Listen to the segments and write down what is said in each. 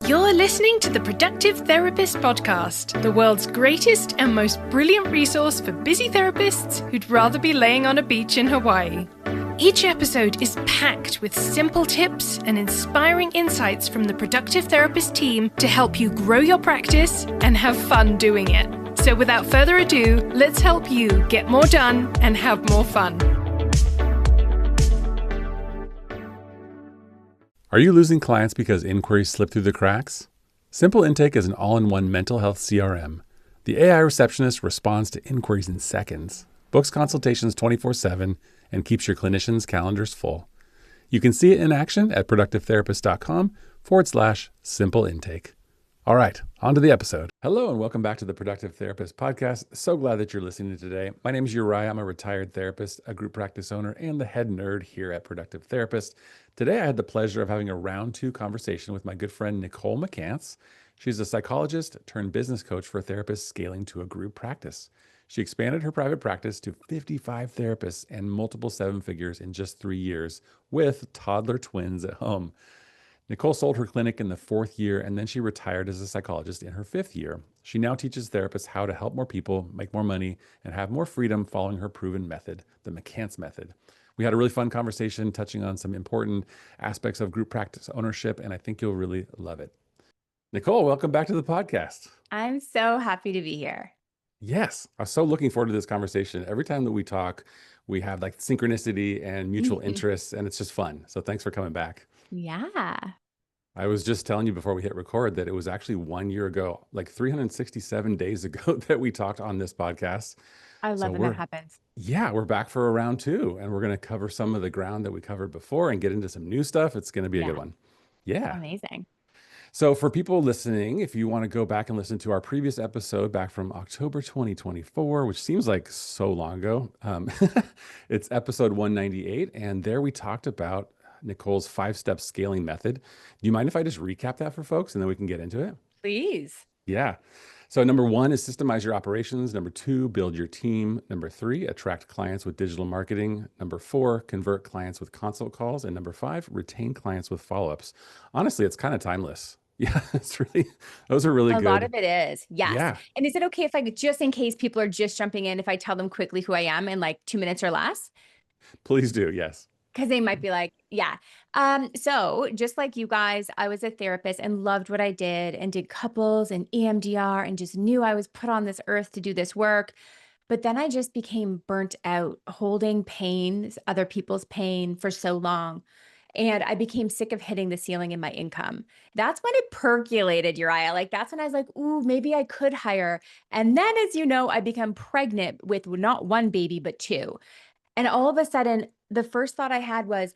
You're listening to the Productive Therapist Podcast, the world's greatest and most brilliant resource for busy therapists who'd rather be laying on a beach in Hawaii. Each episode is packed with simple tips and inspiring insights from the Productive Therapist team to help you grow your practice and have fun doing it. So without further ado, let's help you get more done and have more fun. Are you losing clients because inquiries slip through the cracks? Simple Intake is an all-in-one mental health CRM. The AI receptionist responds to inquiries in seconds, books consultations 24/7, and keeps your clinicians' calendars full. You can see it in action at productivetherapist.com/simple intake. All right, on to the episode. Hello and welcome back to the Productive Therapist Podcast. So glad that you're listening today. My name is Uriah. I'm a retired therapist, a group practice owner, and the head nerd here at Productive Therapist. Today, I had the pleasure of having a round two conversation with my good friend, Nicole McCance. She's a psychologist turned business coach for therapists scaling to a group practice. She expanded her private practice to 55 therapists and multiple seven figures in just 3 years with toddler twins at home. Nicole sold her clinic in the 4th year, and then she retired as a psychologist in her 5th year. She now teaches therapists how to help more people, make more money, and have more freedom following her proven method, the McCance method. We had a really fun conversation touching on some important aspects of group practice ownership, and I think you'll really love it. Nicole, welcome back to the podcast. I'm so happy to be here. Yes, I'm so looking forward to this conversation. Every time that we talk, we have like synchronicity and mutual interests, and it's just fun. So thanks for coming back. Yeah. I was just telling you before we hit record that it was actually 1 year ago, like 367 days ago that we talked on this podcast. I love when that happens. Yeah, we're back for a round two, and we're going to cover some of the ground that we covered before and get into some new stuff. It's going to be a good one. Yeah. Amazing. So for people listening, if you want to go back and listen to our previous episode back from October 2024, which seems like so long ago, it's episode 198. And there we talked about Nicole's 5-step scaling method. Do you mind if I just recap that for folks and then we can get into it? Please. Yeah. So number 1 is systemize your operations. Number 2, build your team. Number 3, attract clients with digital marketing. Number 4, convert clients with consult calls. And number 5, retain clients with follow-ups. Honestly, it's kind of timeless. Yeah, those are really good. A lot of it is. Yes. Yeah. And is it okay if just in case people are just jumping in, if I tell them quickly who I am in like 2 minutes or less? Please do. Yes. Because they might be like, yeah. So just like you guys, I was a therapist and loved what I did and did couples and EMDR and just knew I was put on this earth to do this work. But then I just became burnt out holding pain, other people's pain for so long. And I became sick of hitting the ceiling in my income. That's when it percolated, Uriah. Like that's when I was like, ooh, maybe I could hire. And then, as you know, I become pregnant with not one baby, but 2. And all of a sudden, the first thought I had was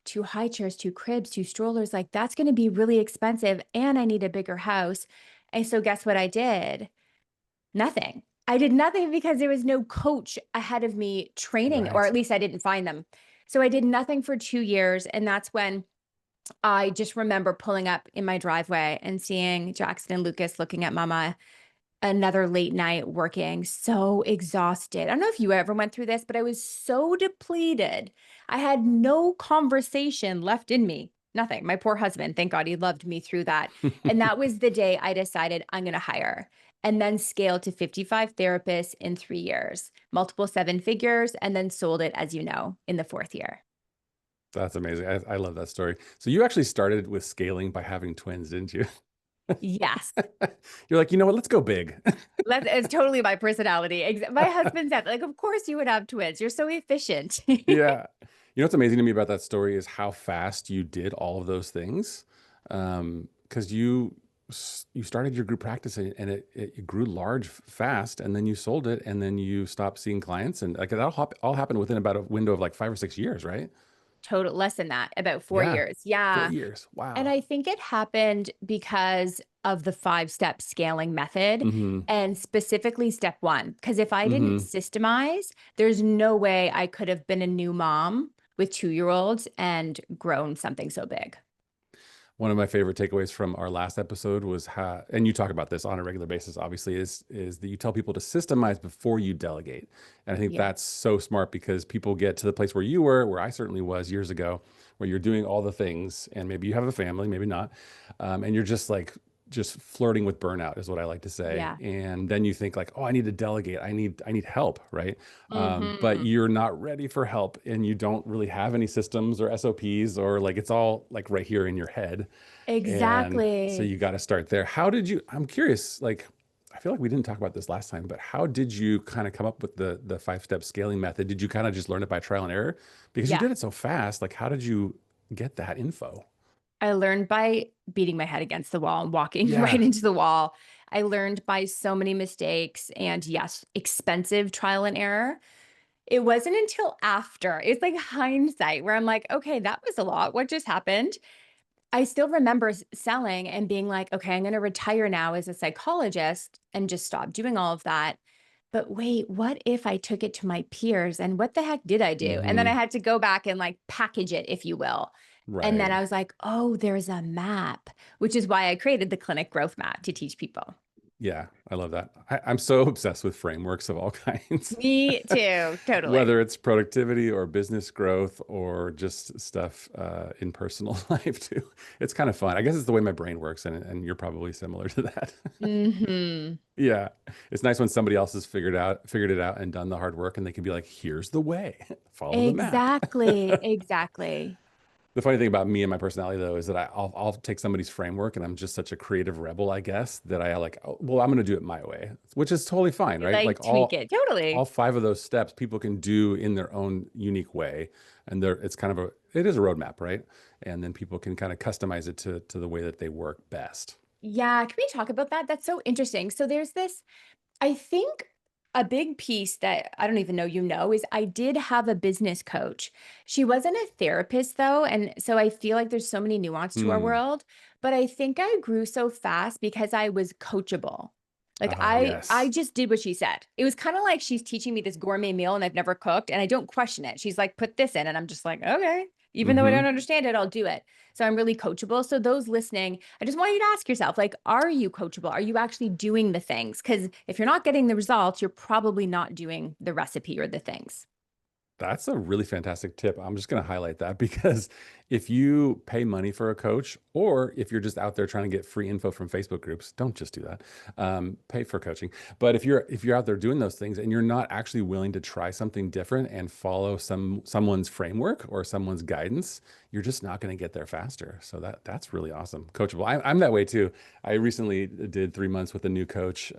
2 high chairs, 2 cribs, 2 strollers. Like that's going to be really expensive. And I need a bigger house. And so guess what I did? Nothing. I did nothing because there was no coach ahead of me training, or at least I didn't find them. So I did nothing for 2 years. And that's when I just remember pulling up in my driveway and seeing Jackson and Lucas looking at Mama, another late night working, so exhausted. I don't know if you ever went through this, but I was so depleted. I had no conversation left in me. Nothing. My poor husband, thank God he loved me through that. And that was the day I decided I'm going to hire, and then scaled to 55 therapists in 3 years, multiple 7 figures, and then sold it, as you know, in the 4th year. That's amazing. I love that story. So you actually started with scaling by having twins, didn't you? Yes. You're like, you know what? Let's go big. It's totally my personality. My husband said, like, of course you would have twins. You're so efficient. Yeah. You know what's amazing to me about that story is how fast you did all of those things. Because you started your group practice and it grew large fast, and then you sold it, and then you stopped seeing clients, and like that all happened within about a window of like 5 or 6 years, right? Total less than that, about 4 years. Yeah. 4 years. Wow. And I think it happened because of the 5-step scaling method, and specifically step 1. Because if I didn't systemize, there's no way I could have been a new mom with 2-year-olds and grown something so big. One of my favorite takeaways from our last episode was how, and you talk about this on a regular basis, obviously, is that you tell people to systemize before you delegate. And I think Yeah. that's so smart because people get to the place where you were, where I certainly was years ago, where you're doing all the things, and maybe you have a family, maybe not, and you're just flirting with burnout is what I like to say. Yeah. And then you think like, oh, I need to delegate. I need help, right? But Hmm. you're not ready for help, and you don't really have any systems or SOPs, or like it's all like right here in your head. And so Exactly. you got to start there. How did you, I'm curious, like, I feel like we didn't talk about this last time, but how did you kind of come up with the 5-step scaling method? Did you kind of just learn it by trial and error? Because you Yeah. did it so fast. Like, how did you get that info? I learned by beating my head against the wall and walking right Yeah. into the wall. I learned by so many mistakes and, yes, expensive trial and error. It wasn't until after, it's like hindsight where I'm like, okay, that was a lot. What just happened? I still remember selling and being like, okay, I'm going to retire now as a psychologist and just stop doing all of that. But wait, what if I took it to my peers and what the heck did I do? And then I Hmm. had to go back and like package it, if you will. And then Right. I was like, oh, there's a map, which is why I created the clinic growth map to teach people. Yeah, I love that. I'm so obsessed with frameworks of all kinds, Me too. Totally. whether it's productivity or business growth or just stuff in personal life too. It's kind of fun. I guess it's the way my brain works, and you're probably similar to that. Hmm. Yeah, it's nice when somebody else has figured it out and done the hard work, and they can be like, "Here's the way. Follow the map." Exactly. Exactly. The funny thing about me and my personality, though, is that I'll take somebody's framework, and I'm just such a creative rebel, I guess, that I like, oh, well, I'm going to do it my way, which is totally fine, You right? like Like tweak it. all Totally. 5 of those steps people can do in their own unique way, and it's kind of it is a roadmap, right? And then people can kind of customize it to the way that they work best. Yeah. Can we talk about that? That's so interesting. So there's this, I think a big piece that I don't even know, is I did have a business coach. She wasn't a therapist though. And so I feel like there's so many nuance to our Hmm. world, but I think I grew so fast because I was coachable. Like Oh, I yes. just did what she said. It was kind of like she's teaching me this gourmet meal and I've never cooked and I don't question it. She's like, put this in. And I'm just like, okay, even though I don't Hmm. understand it, I'll do it. So I'm really coachable. So those listening, I just want you to ask yourself, like, are you coachable? Are you actually doing the things? Because if you're not getting the results, you're probably not doing the recipe or the things. That's a really fantastic tip. I'm just going to highlight that because if you pay money for a coach, or if you're just out there trying to get free info from Facebook groups, don't just do that. Pay for coaching. But if you're out there doing those things and you're not actually willing to try something different and follow someone's framework or someone's guidance, you're just not going to get there faster. So that's really awesome. Coachable. I'm that way too. I recently did 3 months with a new coach,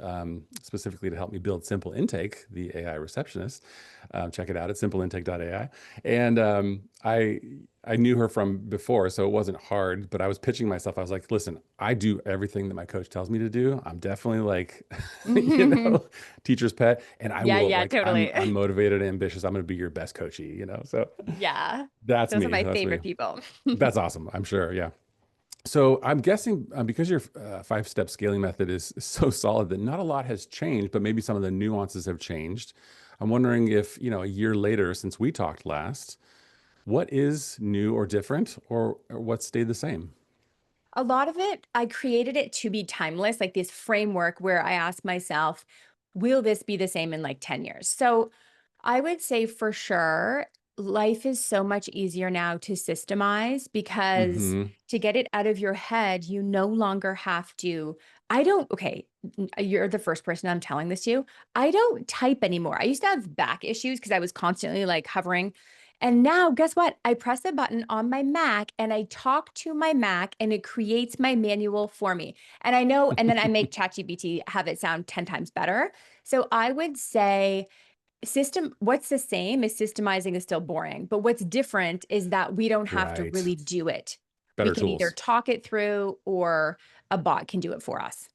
specifically to help me build Simple Intake, the AI receptionist. Check it out at simpleintake.ai. And I knew her from before, so it wasn't hard, but I was pitching myself. I was like, listen, I do everything that my coach tells me to do. I'm definitely like, teacher's pet, and I Yeah, will yeah, like, I'm totally. motivated and ambitious. I'm going to be your best coachee. So Yeah. that's Those are me. my That's me. favorite people. That's awesome. I'm sure. Yeah. So I'm guessing because your 5-step scaling method is so solid that not a lot has changed, but maybe some of the nuances have changed. I'm wondering if, a year later since we talked last, what is new or different, or what stayed the same? A lot of it, I created it to be timeless, like this framework where I ask myself, will this be the same in like 10 years? So I would say for sure, life is so much easier now to systemize because Hmm. to get it out of your head, you no longer have to. Okay, you're the first person I'm telling this to. I don't type anymore. I used to have back issues because I was constantly like hovering. And now, guess what? I press a button on my Mac and I talk to my Mac and it creates my manual for me. And I know, and then I make ChatGPT have it sound 10 times better. So I would say, what's the same is systemizing is still boring, but what's different is that we don't have to Right. really do it. We Better can either tools. talk it through or a bot can do it for us.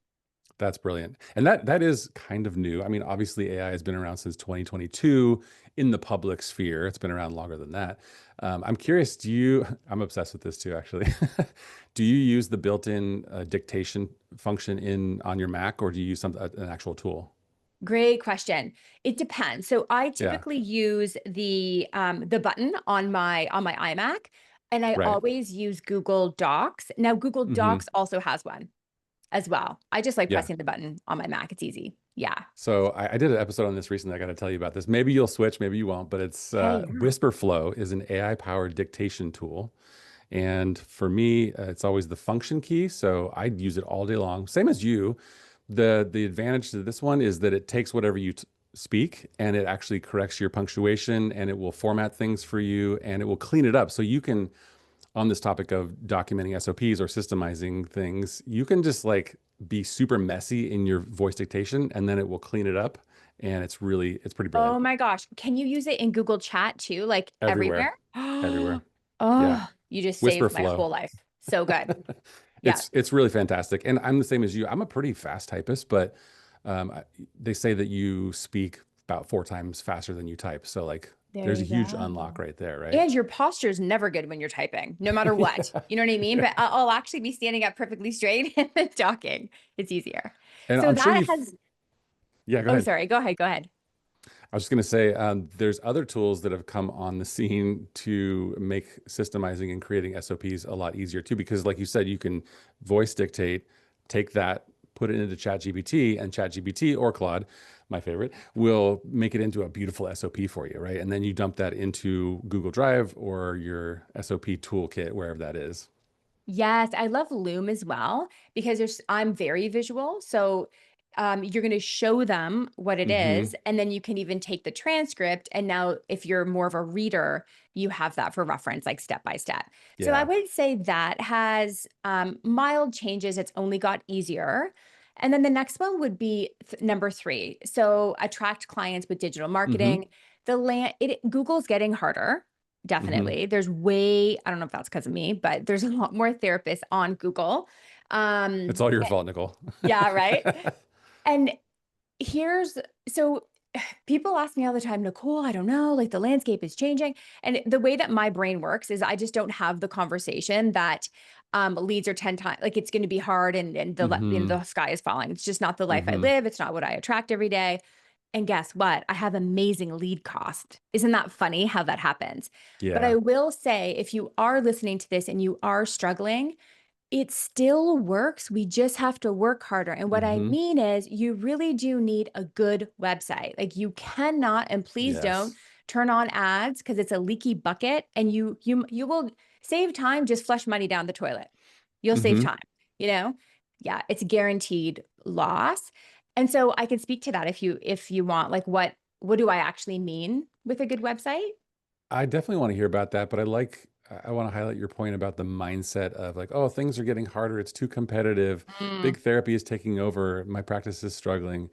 That's brilliant. And that is kind of new. I mean, obviously AI has been around since 2022 in the public sphere. It's been around longer than that. I'm curious, I'm obsessed with this too, actually. Do you use the built-in dictation function on your Mac, or do you use an actual tool? Great question. It depends. So I Yeah. typically use the button on my iMac. And I Right. always use Google Docs. Now, Google Hmm. Docs also has one as well. I just like Yeah. pressing the button on my Mac. It's easy. Yeah. So I did an episode on this recently. I got to tell you about this. Maybe you'll switch, maybe you won't, but it's Okay. Yeah. Whisperflow is an AI powered dictation tool. And for me, it's always the function key. So I use it all day long. Same as you. The advantage to this one is that it takes whatever you speak and it actually corrects your punctuation and it will format things for you and it will clean it up. So you can, on this topic of documenting SOPs or systemizing things, you can just like be super messy in your voice dictation and then it will clean it up. And it's pretty Oh brilliant. my gosh. Can you use it in Google Chat too? Like Everywhere, everywhere? everywhere. Yeah. Oh, you just Whisper saved my flow. whole life. So good. Yeah. It's really fantastic. And I'm the same as you. I'm a pretty fast typist, but they say that you speak about 4 times faster than you type. So like There there's a you huge go. unlock right there, right? And your posture is never good when you're typing, no matter what. You know what I mean? Yeah. But I'll actually be standing up perfectly straight and then talking. It's easier. And So I'm sure that you've, has, yeah, go oh, ahead. sorry. Go ahead. Go ahead. I was just going to say, there's other tools that have come on the scene to make systemizing and creating SOPs a lot easier too, because like you said, you can voice dictate, take that, put it into ChatGPT, and ChatGPT or Claude, my favorite, will make it into a beautiful SOP for you, right? And then you dump that into Google Drive or your SOP toolkit, wherever that is. Yes, I love Loom as well because I'm very visual. So you're going to show them what it Hmm. is, and then you can even take the transcript. And now, if you're more of a reader, you have that for reference, like step by step. So I Yeah. would say that has mild changes. It's only got easier. And then the next one would be number 3. So attract clients with digital Hmm. marketing. Google's getting harder. Hmm. Definitely. I don't know if that's because of me, but there's a lot more therapists on Google. It's Um, all your eh, fault, Nicole. yeah, right. And here's so people ask me all the time, Nicole, I don't know, like the landscape is changing. And the way that my brain works is I just don't have the conversation that leads are 10 times like it's going to be hard and Hmm. the sky is falling. It's just not the life I Hmm. live. It's not what I attract every day. And guess what? I have amazing lead cost. Isn't that funny how that happens? But I Yeah. will say, if you are listening to this and you are struggling, it still works. We just have to work harder. And what I Hmm. mean is, you really do need a good website. Like you cannot, and please don't Yes. turn on ads because it's a leaky bucket and you will save time, just flush money down the toilet. You'll save Hmm. time, you know? Yeah, it's guaranteed loss. And so I can speak to that if you want, like what do I actually mean with a good website? I definitely want to hear about that, but I want to highlight your point about the mindset of like, oh, things are getting harder. It's too competitive. Mm. Big therapy is taking over. My practice is struggling.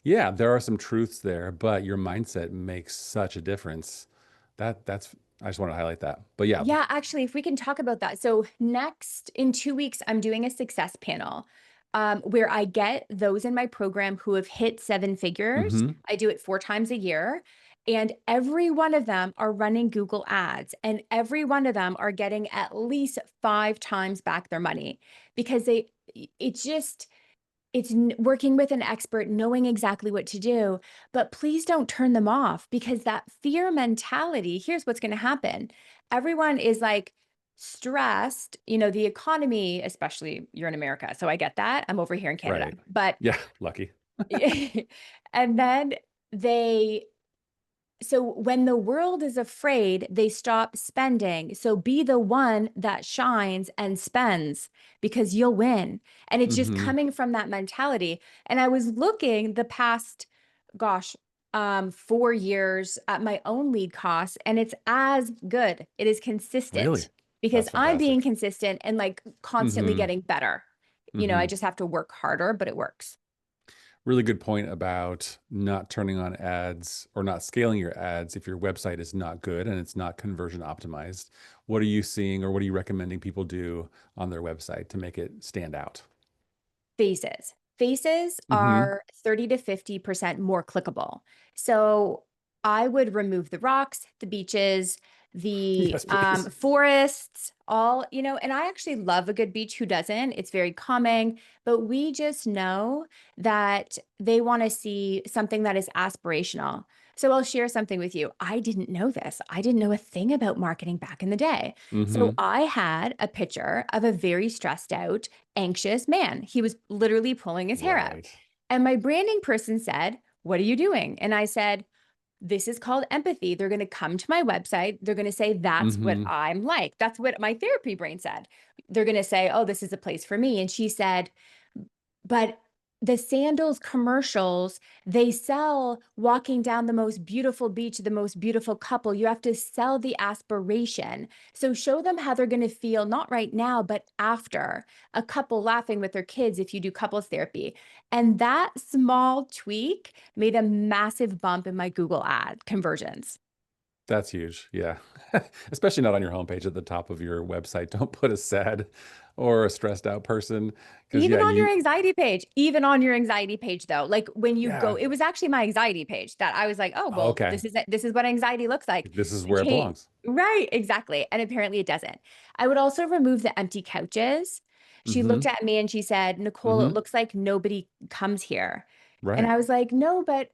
Yeah, there are some truths there, but your mindset makes such a difference. I just want to highlight that. But yeah. Yeah, actually, if we can talk about that. So next in 2 weeks, I'm doing a success panel where I get those in my program who have hit 7 figures. Hmm. I do it 4 times a year. And every one of them are running Google ads, and every one of them are getting at least 5 times back their money because it's just, working with an expert, knowing exactly what to do, but please don't turn them off because that fear mentality, here's what's going to happen. Everyone is like stressed, the economy, especially you're in America. So I get that. I'm over here in Canada. Right. But Yeah. Lucky. and then they so when the world is afraid, they stop spending. So be the one that shines and spends because you'll win. And it's just Hmm. coming from that mentality. And I was looking the past, gosh, 4 years at my own lead costs, and it's as good. It is Really? consistent because That's I'm being fantastic. consistent and like constantly Hmm. getting better. I Hmm. just have to work harder, but it works. Really good point about not turning on ads or not scaling your ads if your website is not good and it's not conversion optimized. What are you seeing or what are you recommending people do on their website to make it stand out? Faces. Faces Hmm. are 30 to 50% more clickable. So I would remove the rocks, the beaches, the Yes, please. forests, and I actually love a good beach. Who doesn't? It's very calming, but we just know that they want to see something that is aspirational. So I'll share something with you. I didn't know this. I didn't know a thing about marketing back in the day. So Mm-hmm. I had a picture of a very stressed out, anxious man. He was literally pulling his hair out. Right. And my branding person said, "What are you doing?" And I said, "This is called empathy. They're going to come to my website. They're going to say, that's what Mm-hmm. I'm like." That's what my therapy brain said. They're going to say, "Oh, this is a place for me." And she said, "But the sandals commercials, they sell walking down the most beautiful beach, the most beautiful couple. You have to sell the aspiration. So show them how they're going to feel, not right now, but after. A couple laughing with their kids if you do couples therapy." And that small tweak made a massive bump in my Google ad conversions. That's huge. Yeah. Especially not on your homepage at the top of your website. Don't put a sad or a stressed out person. Because Even yeah, on your anxiety page, even on your anxiety page though, like when you go, yeah. it was actually my anxiety page that I was like, "Oh, well, Okay. this is what anxiety looks like." This is The where it change, belongs. right, exactly. And apparently it doesn't. I would also remove the empty couches. She looked Mm-hmm. at me and she said, "Nicole, it Mm-hmm. looks like nobody comes here." And Right. I was like, "No, but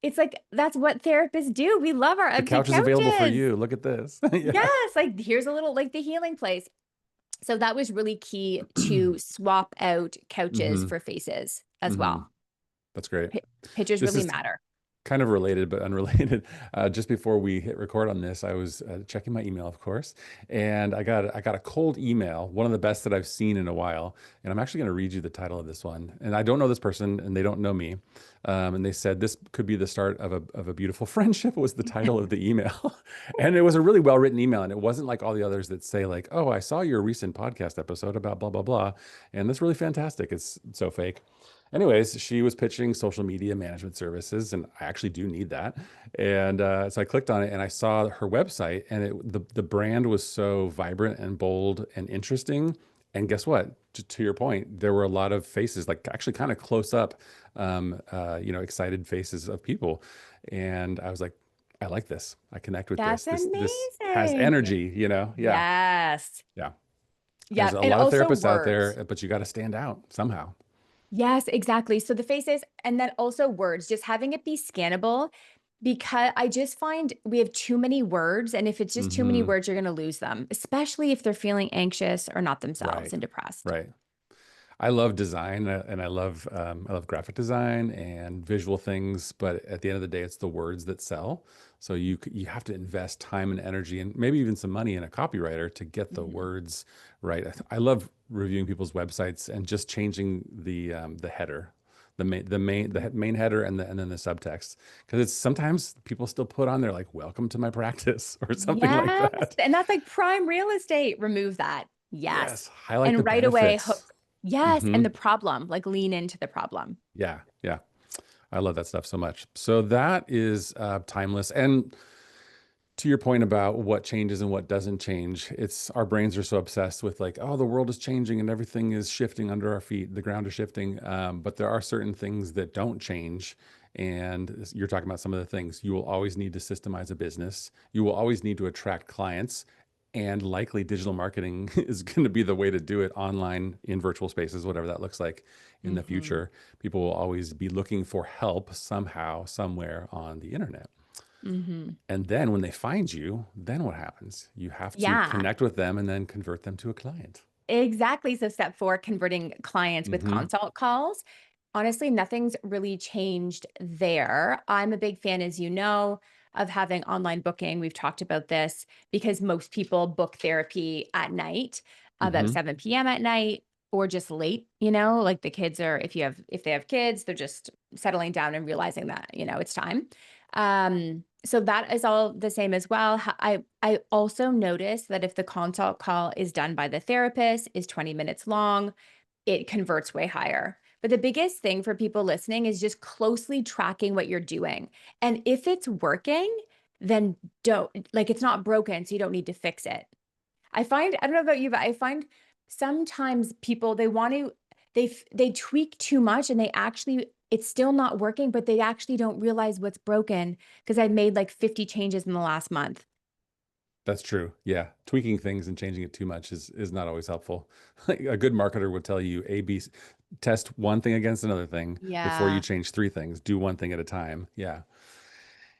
it's like that's what therapists do. We love our The empty couch is available for couches." you. Look at this. Yeah. Yes, like here's a little like the healing place. So that was really key to swap out couches Mm-hmm. for faces as Mm-hmm. well. That's great. Pictures This really is matter. kind of related but unrelated. Just before we hit record on this, I was checking my email, of course, and I got a cold email, one of the best that I've seen in a while. And I'm actually going to read you the title of this one. And I don't know this person, and they don't know me. And they said this could be the start of a beautiful friendship. Was the title of the email, and it was a really well written email. And it wasn't like all the others that say like, "Oh, I saw your recent podcast episode about blah blah blah," and that's really fantastic. It's so fake. Anyways, she was pitching social media management services, and I actually do need that. And so I clicked on it, and I saw her website, and the brand was so vibrant and bold and interesting. And guess what? To your point, there were a lot of faces, like actually kind of close up, excited faces of people. And I was like, I like this. I connect with this. That's This has amazing. energy. Yeah, Yes. yeah. There's Yeah. a And lot of also therapists out words. there, but you got to stand out somehow. Yes, exactly. So the faces and then also words, just having it be scannable because I just find we have too many words. And if it's just too many Hmm. words, you're going to lose them, especially if they're feeling anxious or not themselves Right. and depressed. Right. I love design and I love graphic design and visual things, but at the end of the day, it's the words that sell. So you have to invest time and energy and maybe even some money in a copywriter to get the Mhm. words right. I love reviewing people's websites and just changing the header, the main header and then the subtext because it's sometimes people still put on there like "Welcome to my practice" or something like Yes. that. And that's like prime real estate. Remove that. Yes, Yes. highlight the And right away, benefits. hook. Yes. Hmm. And the problem, like lean into the problem. Yeah, yeah. I love that stuff so much. So that is timeless. And to your point about what changes and what doesn't change, it's our brains are so obsessed with like, oh, the world is changing and everything is shifting under our feet. The ground is shifting. But there are certain things that don't change. And you're talking about some of the things. You will always need to systemize a business. You will always need to attract clients. And likely digital marketing is going to be the way to do it online in virtual spaces, whatever that looks like in the Hmm. future. People will always be looking for help somehow, somewhere on the internet. Hmm. And then when they find you, then what happens? You have to Yeah. connect with them and then convert them to a client. Exactly. So step four, converting clients with Hmm. consult calls. Honestly, nothing's really changed there. I'm a big fan, as you know, of having online booking. We've talked about this because most people book therapy at night, about Hmm. 7 p.m. at night, or just late, you know, like the kids are, if they have kids, they're just settling down and realizing that, you know, it's time. So that is all the same as well. I also noticed that if the consult call is done by the therapist, is 20 minutes long, it converts way higher. But the biggest thing for people listening is just closely tracking what you're doing. And if it's working, then don't like it's not broken, so you don't need to fix it. I don't know about you, but I find sometimes people they want to they tweak too much and they actually it's still not working, but they actually don't realize what's broken because I made like 50 changes in the last month. That's true. Yeah. Tweaking things and changing it too much is not always helpful. Like a good marketer would tell you test one thing against another thing before you Yeah. change three things. Do one thing at a time. Yeah.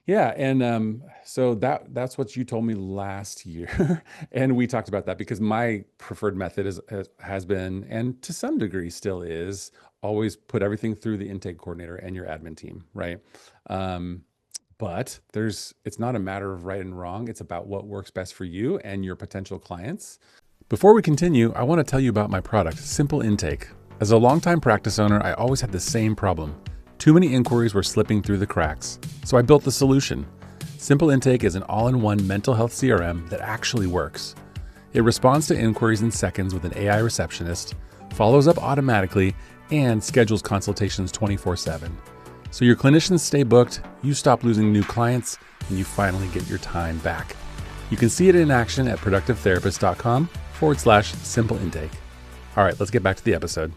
Yeah, and so that's what you told me last year, and we talked about that because my preferred method has been, and to some degree still is, always put everything through the intake coordinator and your admin team, right? Um, but it's not a matter of right and wrong. It's about what works best for you and your potential clients. Before we continue, I want to tell you about my product, Simple Intake. As a longtime practice owner, I always had the same problem. Too many inquiries were slipping through the cracks. So I built the solution. Simple Intake is an all-in-one mental health CRM that actually works. It responds to inquiries in seconds with an AI receptionist, follows up automatically, and schedules consultations 24/7. So your clinicians stay booked, you stop losing new clients, and you finally get your time back. You can see it in action at productivetherapist.com/simple intake. All right, let's get back to the episode.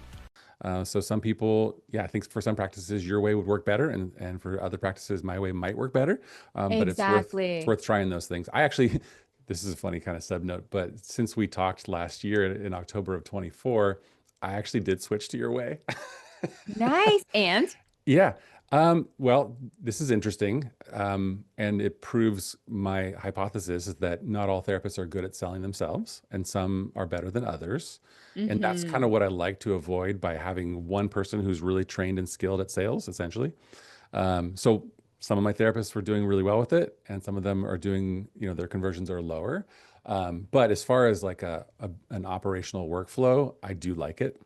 So some people, I think for some practices your way would work better, and for other practices my way might work better. But it's Exactly. worth trying those things. I actually, this is a funny kind of sub note, but since we talked last year in October of 24, I actually did switch to your way. Nice. And Yeah. Well, this is interesting. And it proves my hypothesis is that not all therapists are good at selling themselves, and some are better than others. And that's kind hmm of what I like to avoid by having one person who's really trained and skilled at sales, essentially. So some of my therapists were doing really well with it, and some of them are doing, their conversions are lower. But as far as like an operational workflow, I do like it.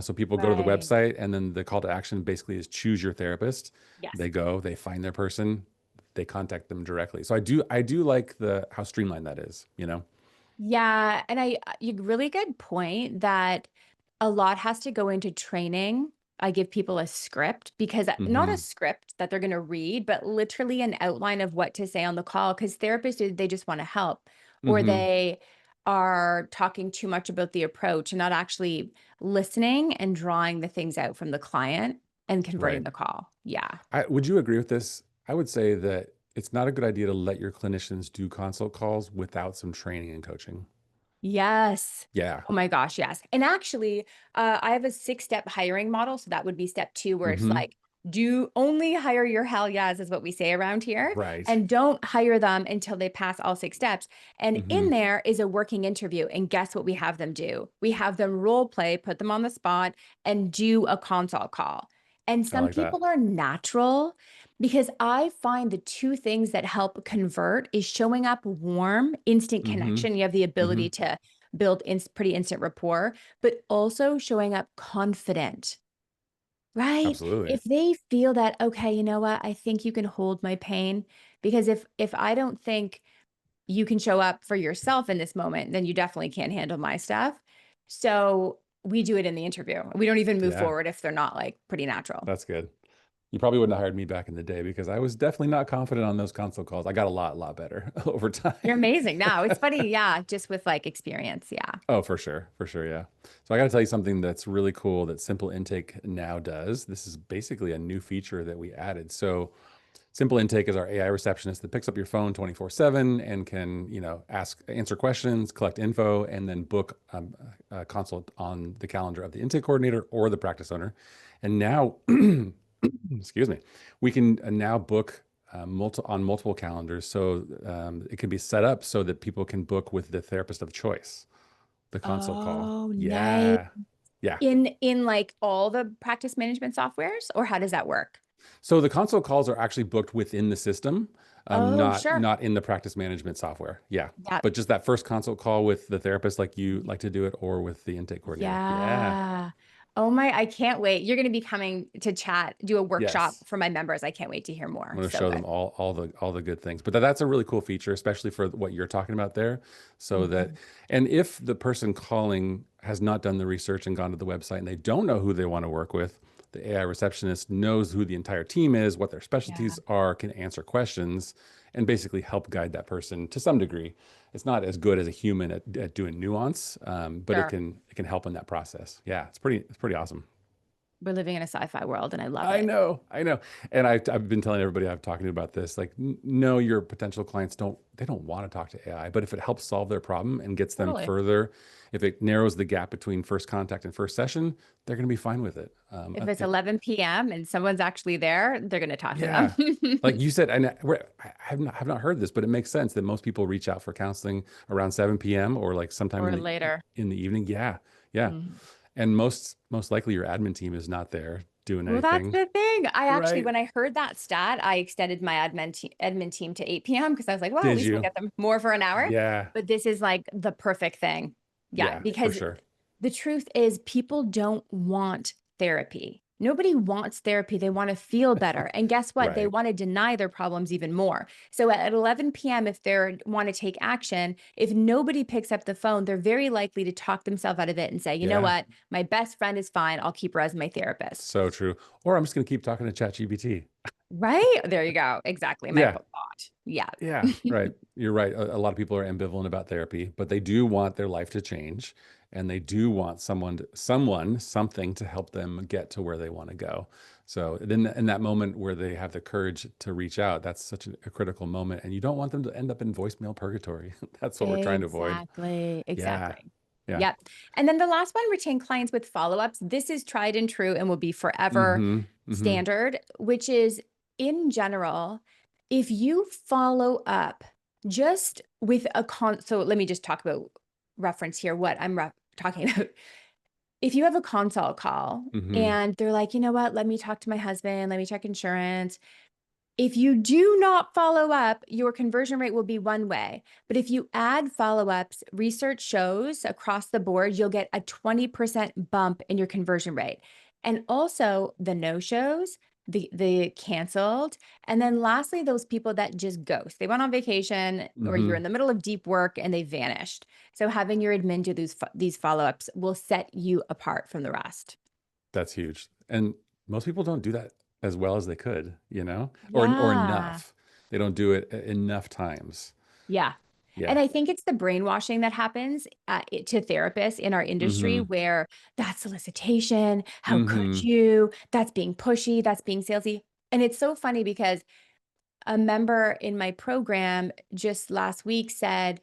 So people go to the right. website, and then the call to action basically is choose your therapist. Yes. They go, they find their person, they contact them directly. So I do like the how streamlined that is. Yeah, and you really good point that a lot has to go into training. I give people a script because not a Hmm. script that they're going to read, but literally an outline of what to say on the call. Because therapists, they just want to help, or Hmm. they are talking too much about the approach and not actually listening and drawing the things out from the client and converting Right. the call. Yeah. Would you agree with this? I would say that it's not a good idea to let your clinicians do consult calls without some training and coaching. Yes. Yeah. Oh my gosh, yes. And actually, I have a 6-step hiring model. So that would be step 2, where it's Hmm. like, do only hire your hell yes, is what we say around here, Right. and don't hire them until they pass all 6 steps. And Hmm. in there is a working interview. And guess what we have them do? We have them role play, put them on the spot, and do a consult call. And I some like that. people are natural, because I find the 2 things that help convert is showing up warm, instant Hmm. connection. You have the Hmm. ability to build pretty instant rapport, but also showing up confident, right? Absolutely. If they feel that, okay, you know what, I think you can hold my pain, because if I don't think you can show up for yourself in this moment, then you definitely can't handle my stuff. So we do it in the interview. We don't even move Yeah, forward if they're not like pretty natural. that's good. You probably wouldn't have hired me back in the day because I was definitely not confident on those console calls. I got a lot better over You're time. amazing. No, it's funny. Yeah. Just with like experience. Yeah. Oh, for sure. For sure. Yeah. So I got to tell you something that's really cool that Simple Intake now does. This is basically a new feature that we added. So Simple Intake is our AI receptionist that picks up your phone 24/7 and can, answer questions, collect info, and then book a consult on the calendar of the intake coordinator or the practice owner. And now, excuse me, we can now book on multiple calendars. So it can be set up so that people can book with the therapist of choice, the consult call. Oh, nice. Yeah. Yeah. In like all the practice management softwares, or how does that work? So the console calls are actually booked within the system, Oh, not sure. not in the practice management software. Yeah, Yeah. but just that first consult call with the therapist, like you like to do it, or with the intake coordinator. Yeah. Yeah. Oh my, I can't wait. You're going to be coming to chat, do a workshop Yes. for my members. I can't wait to hear I'm more. going to So show them good. all the good things. But that's a really cool feature, especially for what you're talking about there. So that, Mhm. and if the person calling has not done the research and gone to the website and they don't know who they want to work with, the AI receptionist knows who the entire team is, what their Yeah, specialties are, can answer questions, and basically help guide that person to some degree. It's not as good as a human at doing nuance, but it sure. can it can help in that process. Yeah, it's pretty awesome. We're living in a sci-fi world and I love I it. know, I know. And I've been telling everybody I've talking to about this, like, no, your potential clients they don't want to talk to AI, but if it helps solve their problem and gets them Totally. further, if it narrows the gap between first contact and first session, they're going to be fine with it. If it's 11 p.m. and someone's actually there, they're going to talk to them. Yeah. Like you said, and I have not heard this, but it makes sense that most people reach out for counseling around 7 p.m. or like sometime Or later. in the evening. Yeah. Yeah. Mhm. And most likely your admin team is not there doing Well, that's anything. the thing. I actually, Right. when I heard that stat, I extended my admin team to 8 p.m. because I was like, well, at Did least we'll you? get them more for an hour. Yeah. But this is like the perfect thing. Yeah, Yeah, for because sure. the truth is people don't want therapy. Nobody wants therapy. They want to feel better. And guess what? They Right. want to deny their problems even more. So at 11 p.m., if they want to take action, if nobody picks up the phone, they're very likely to talk themselves out of it and say, you know Yeah. what? My best friend is fine. I'll keep her as my therapist. So true. Or I'm just going to keep talking to ChatGPT. Right? There you go. Exactly. My Yeah. thought. Yeah. Yeah, right. You're right. A lot of people are ambivalent about therapy, but they do want their life to change and they do want something to help them get to where they want to go. So then in that moment where they have the courage to reach out, that's such a critical moment. And you don't want them to end up in voicemail purgatory. That's what we're trying to avoid. Exactly. Yeah. Exactly. Yeah. Yep. And then the last one, retain clients with follow-ups. This is tried and true and will be forever Mm-hmm. Mm-hmm. standard, which is in general, if you follow up just with so let me just talk about reference here, what I'm talking about. If you have a consult call Mm-hmm. and they're like, you know what, let me talk to my husband, let me check insurance. If you do not follow up, your conversion rate will be one way. But if you add follow-ups, research shows across the board, you'll get a 20% bump in your conversion rate. And also the no-shows, the canceled, and then lastly, those people that just ghost. They went on vacation or you're Mm-hmm. in the middle of deep work and they vanished. So having your admin do these follow-ups will set you apart from the rest. That's huge. And most people don't do that as well as they could, or Yeah. enough. They don't do it enough times. Yeah. And Yeah. I think it's the brainwashing that happens to therapists in our industry Mm-hmm. where that's solicitation. How could Mm-hmm. you? That's being pushy. That's being salesy. And it's so funny because a member in my program just last week said,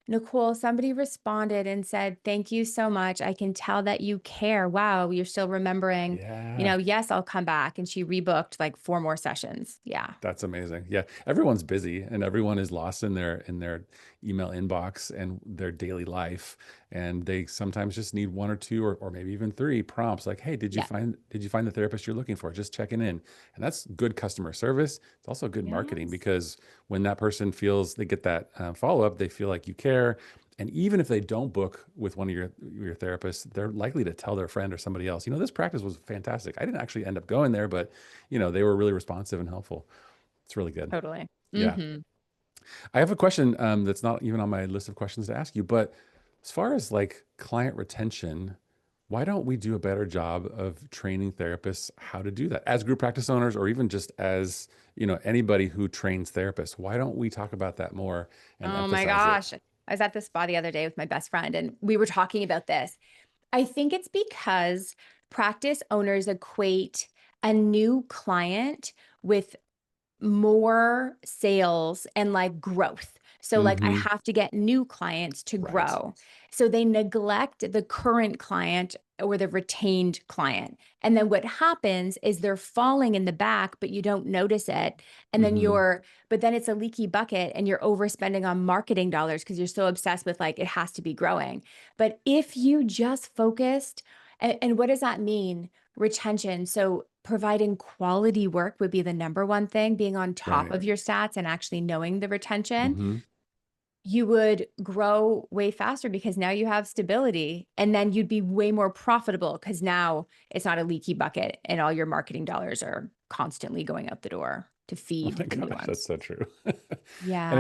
Nicole, somebody responded and said, thank you so much. I can tell that you care. Wow, you're still remembering, Yeah. yes, I'll come back. And she rebooked like 4 more sessions. Yeah. That's amazing. Yeah, everyone's busy and everyone is lost in their email inbox and their daily life, and they sometimes just need one or two or maybe even three prompts like, "Hey, Yeah. did you find the therapist you're looking for? Just checking in." And that's good customer service. It's also good marketing Yes. because when that person feels they get that follow up, they feel like you care. And even if they don't book with one of your therapists, they're likely to tell their friend or somebody else, this practice was fantastic. I didn't actually end up going there, but they were really responsive and helpful. It's really good. Totally. Yeah. Hmm. I have a question that's not even on my list of questions to ask you, but as far as like client retention, why don't we do a better job of training therapists how to do that as group practice owners or even just as, anybody who trains therapists? Why don't we talk about that more and Oh my emphasize it? gosh. I was at the spa the other day with my best friend and we were talking about this. I think it's because practice owners equate a new client with more sales and like growth. So like I Mm-hmm. have to get new clients to Right. grow. So they neglect the current client or the retained client. And then what happens is they're falling in the back, but you don't notice it. And then Mm-hmm. but then it's a leaky bucket and you're overspending on marketing dollars because you're so obsessed with like, it has to be growing. But if you just focused, and what does that mean? Retention. So providing quality work would be the number one thing, being on top Right. of your stats and actually knowing the retention. Mm-hmm. You would grow way faster because now you have stability and then you'd be way more profitable because now it's not a leaky bucket and all your marketing dollars are constantly going out the door to Oh my feed the new gosh, that's ones. so true. And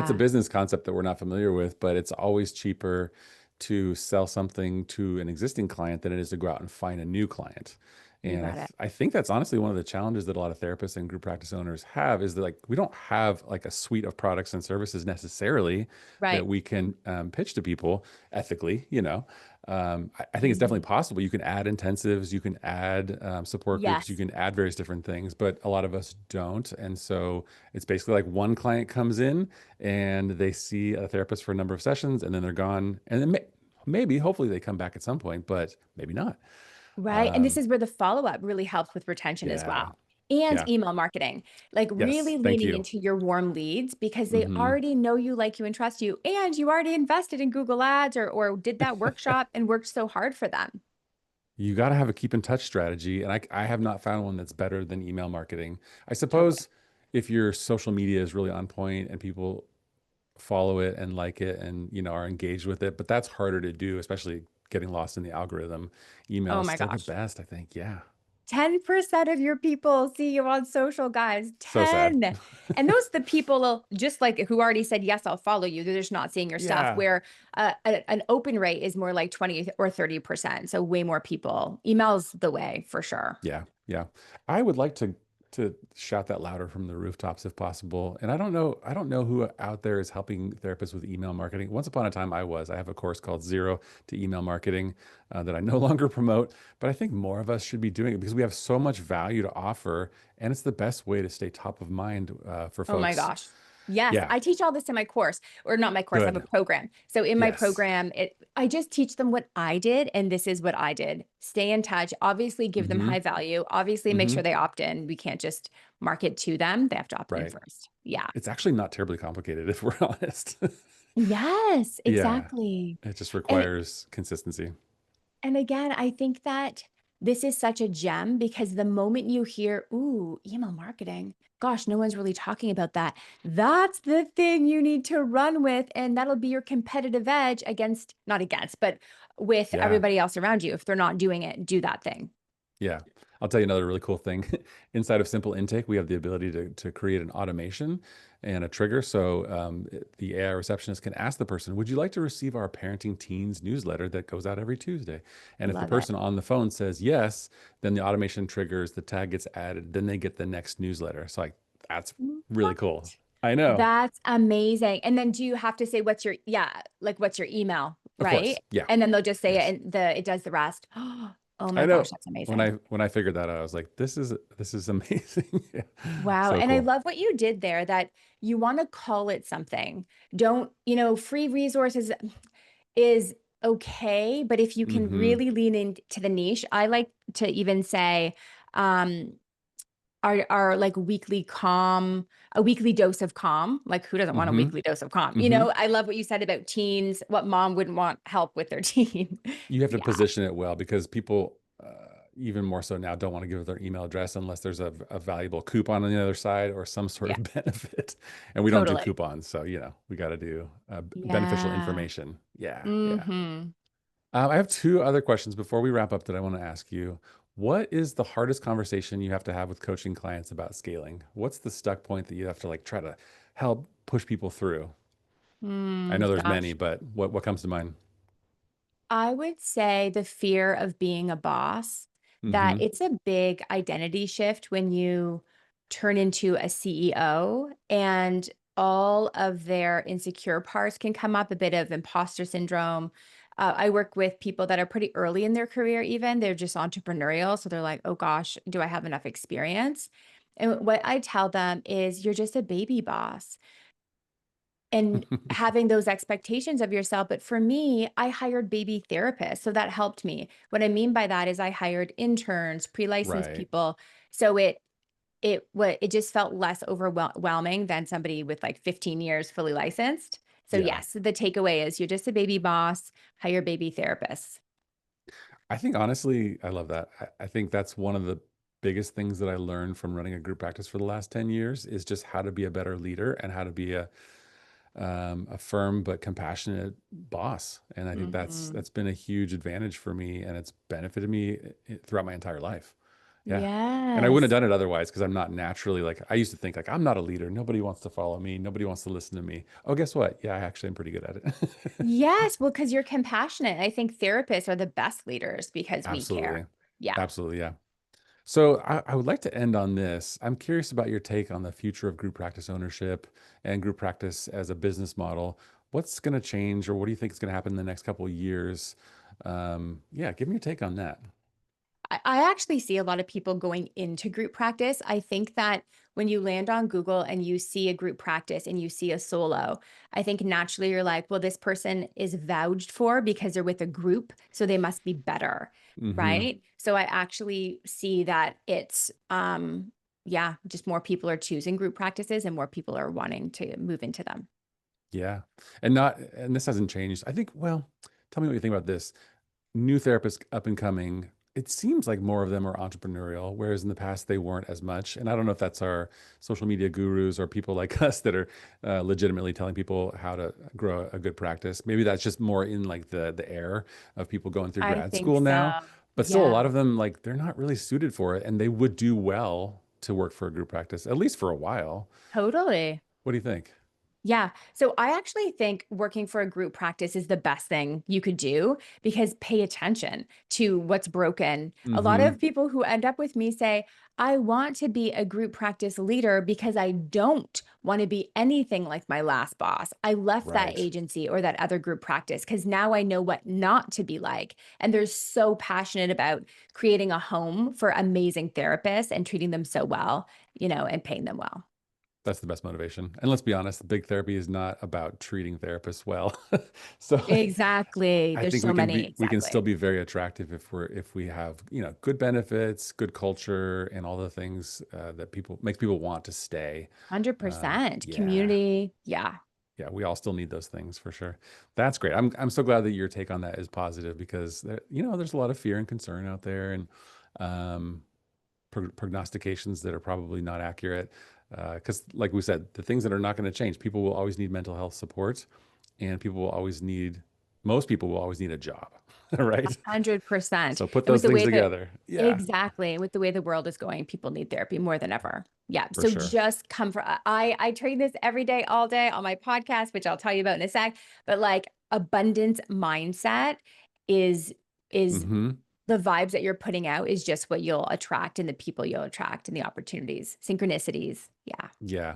it's a Yeah. business concept that we're not familiar with, but it's always cheaper to sell something to an existing client than it is to go out and find a new client. You And got it. I think that's honestly one of the challenges that a lot of therapists and group practice owners have is that like we don't have like a suite of products and services necessarily that Right. we can pitch to people ethically, you know. I think it's definitely Mhm. possible. You can add intensives, you can add support groups, you Yes. can add various different things, but a lot of us don't. And so it's basically like one client comes in and they see a therapist for a number of sessions and then they're gone. And then maybe, hopefully they come back at some point, but maybe not. Right. And this Um, is where the follow-up really helps with retention as yeah. well. And Yeah. email marketing, like Yes. really Thank leaning you. into your warm leads because they Hmm. already know you, like you, and trust you. And you already invested in Google Ads or did that workshop and worked so hard for them. You got to have a keep in touch strategy. And I have not found one that's better than email marketing. I Totally. suppose if your social media is really on point and people follow it and like it and, you know, are engaged with it, but that's harder to do, especially getting lost in the algorithm. Email Oh is my still the gosh. best, I think. Yeah. 10% of your people see you on social, guys. So sad. 10. And those the people just like who already said, yes, I'll follow you. They're just not seeing your stuff, Yeah. where an open rate is more like 20 or 30%. So way more people. Email's the way for sure. Yeah, yeah. I would like to shout that louder from the rooftops if possible. And I don't know who out there is helping therapists with email marketing. Once upon a time I was. I have a course called Zero to Email Marketing that I no longer promote, but I think more of us should be doing it because we have so much value to offer, and it's the best way to stay top of mind for Oh my folks. gosh. Yes, Yeah, I teach all this in my course, or not my course, I have a good. program. So in my Yes. program, I just teach them what I did, and this is what I did. Stay in touch, obviously give them Mm-hmm. high value, obviously make Mm-hmm. sure they opt in. We can't just market to them. They have to opt in Right. first. Yeah. It's actually not terribly complicated if we're honest. Yes, Yeah. exactly. It just And requires consistency. and again, I think that this is such a gem because the moment you hear, ooh, email marketing, gosh, no one's really talking about that. That's the thing you need to run with. And that'll be your competitive edge against, not against, but with Yeah. everybody else around you. If they're not doing it, do that thing. Yeah. I'll tell you another really cool thing. Inside of Simple Intake, we have the ability to create an automation and a trigger. So the AI receptionist can ask the person, would you like to receive our Parenting Teens newsletter that goes out every Tuesday? And if the Love it. person on the phone says yes, then the automation triggers, the tag gets added, then they get the next newsletter. So like, that's really What? cool. I know. That's amazing. And then do you have to say what's your, yeah, like what's your email, Of course. right? Yeah. And then they'll just say Yes. it and it does the rest. Oh I my know. gosh, that's When amazing. I figured that out, I was like, this is amazing. Yeah. Wow. So And I cool. love what you did there, that you want to call it something. Don't, free resources is okay, but if you can Hmm. really lean into the niche, I like to even say, um, our like weekly calm, a weekly dose of calm. Like who doesn't want a Hmm. weekly dose of calm? Hmm. I love what you said about teens, what mom wouldn't want help with their teen. You have to Yeah, position it well because people, even more so now, don't want to give their email address unless there's a valuable coupon on the other side or some sort yeah, of benefit. And we don't do totally. coupons. So, we got to do beneficial Yeah. information. Yeah. Yeah. Hmm. I have two other questions before we wrap up that I want to ask you. What is the hardest conversation you have to have with coaching clients about scaling? What's the stuck point that you have to like try to help push people through? I know there's many, Gosh. but what comes to mind? I would say the fear of being a boss, that Hmm. it's a big identity shift when you turn into a CEO, and all of their insecure parts can come up, a bit of imposter syndrome. I work with people that are pretty early in their career, even they're just entrepreneurial. So they're like, oh gosh, do I have enough experience? And what I tell them is, you're just a baby boss, and having those expectations of yourself. But for me, I hired baby therapists. So that helped me. What I mean by that is I hired interns, pre-licensed Right. people. So it just felt less overwhelming than somebody with like 15 years fully licensed. So Yeah. yes, the takeaway is, you're just a baby boss, hire baby therapists. I think honestly, I love that. I think that's one of the biggest things that I learned from running a group practice for the last 10 years is just how to be a better leader and how to be a firm but compassionate boss. And I think that's Mhm. that's been a huge advantage for me and it's benefited me throughout my entire life. Yeah. And I wouldn't Yes. have done it otherwise because I'm not naturally like I used to think like I'm not a leader. Nobody wants to follow me. Nobody wants to listen to me. Oh, guess what? Yeah, I actually am pretty good at it. Yes. Well, because you're compassionate. I think therapists are the best leaders because we care. Absolutely. Yeah. Absolutely. Yeah. So I would like to end on this. I'm curious about your take on the future of group practice ownership and group practice as a business model. What's going to change, or what do you think is going to happen in the next couple of years? Yeah, give me your take on that. I actually see a lot of people going into group practice. I think that when you land on Google and you see a group practice and you see a solo, I think naturally you're like, well, this person is vouched for because they're with a group, so they must be better, Hmm. right? So I actually see that it's yeah, just more people are choosing group practices and more people are wanting to move into them. Yeah, and this hasn't changed. I think. Well, tell me what you think about this. New therapists up and coming, it seems like more of them are entrepreneurial, whereas in the past they weren't as much. And I don't know if that's our social media gurus or people like us that are legitimately telling people how to grow a good practice. Maybe that's just more in like the air of people going through I grad think school now. so. But still, a Yeah, lot of them, like, they're not really suited for it, and they would do well to work for a group practice, at least for a while. totally. What do you think? Yeah. So I actually think working for a group practice is the best thing you could do because pay attention to what's broken. A lot Hmm. of people who end up with me say, I want to be a group practice leader because I don't want to be anything like my last boss. I left that Right. agency or that other group practice because now I know what not to be like. And they're so passionate about creating a home for amazing therapists and treating them so well, and paying them well. That's the best motivation. And let's be honest, big therapy is not about treating therapists well. So Exactly. I There's think so many. we can still Exactly. be very attractive if we have, good benefits, good culture, and all the things that people makes people want to stay. 100%. Yeah. Community. Yeah. Yeah, we all still need those things for sure. That's great. I'm so glad that your take on that is positive because there's a lot of fear and concern out there, and um, prognostications that are probably not accurate. Because, like we said, the things that are not going to change, people will always need mental health support, and most people will always need a job, right? 100%. So put And with those the things way that together. Yeah, exactly, with the way the world is going, people need therapy more than ever. Yeah. for So sure. just come for I train this every day, all day on my podcast, which I'll tell you about in a sec. But like abundance mindset is is Hmm. the vibes that you're putting out is just what you'll attract and the people you'll attract and the opportunities, synchronicities. Yeah. Yeah.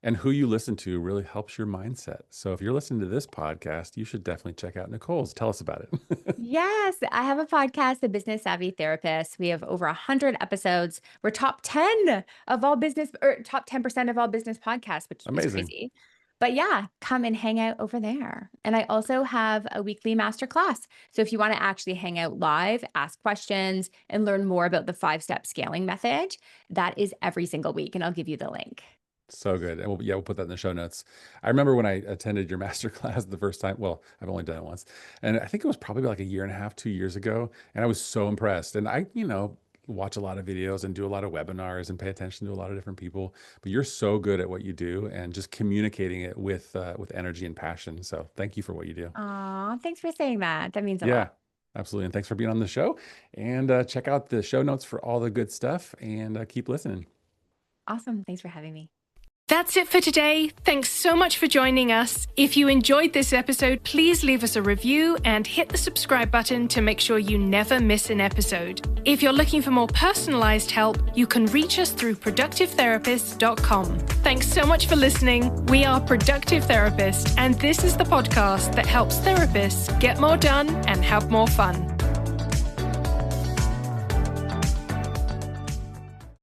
And who you listen to really helps your mindset. So if you're listening to this podcast, you should definitely check out Nicole's. Tell us about it. Yes, I have a podcast, The Business Savvy Therapist. We have over 100 episodes. We're top 10 of all business or top 10% of all business podcasts, which is Amazing. crazy. But yeah, come and hang out over there. And I also have a weekly masterclass. So if you want to actually hang out live, ask questions, and learn more about the 5-step scaling method, that is every single week. And I'll give you the link. So good. And we'll put that in the show notes. I remember when I attended your master class the first time. Well, I've only done it once. And I think it was probably like a year and a half, 2 years ago. And I was so impressed. And I, watch a lot of videos and do a lot of webinars and pay attention to a lot of different people. But you're so good at what you do and just communicating it with energy and passion. So thank you for what you do. Aw, thanks for saying that. That means a Yeah, lot. absolutely. And thanks for being on the show. And check out the show notes for all the good stuff and keep listening. Awesome. Thanks for having me. That's it for today. Thanks so much for joining us. If you enjoyed this episode, please leave us a review and hit the subscribe button to make sure you never miss an episode. If you're looking for more personalized help, you can reach us through productivetherapist.com. Thanks so much for listening. We are Productive Therapist, and this is the podcast that helps therapists get more done and have more fun.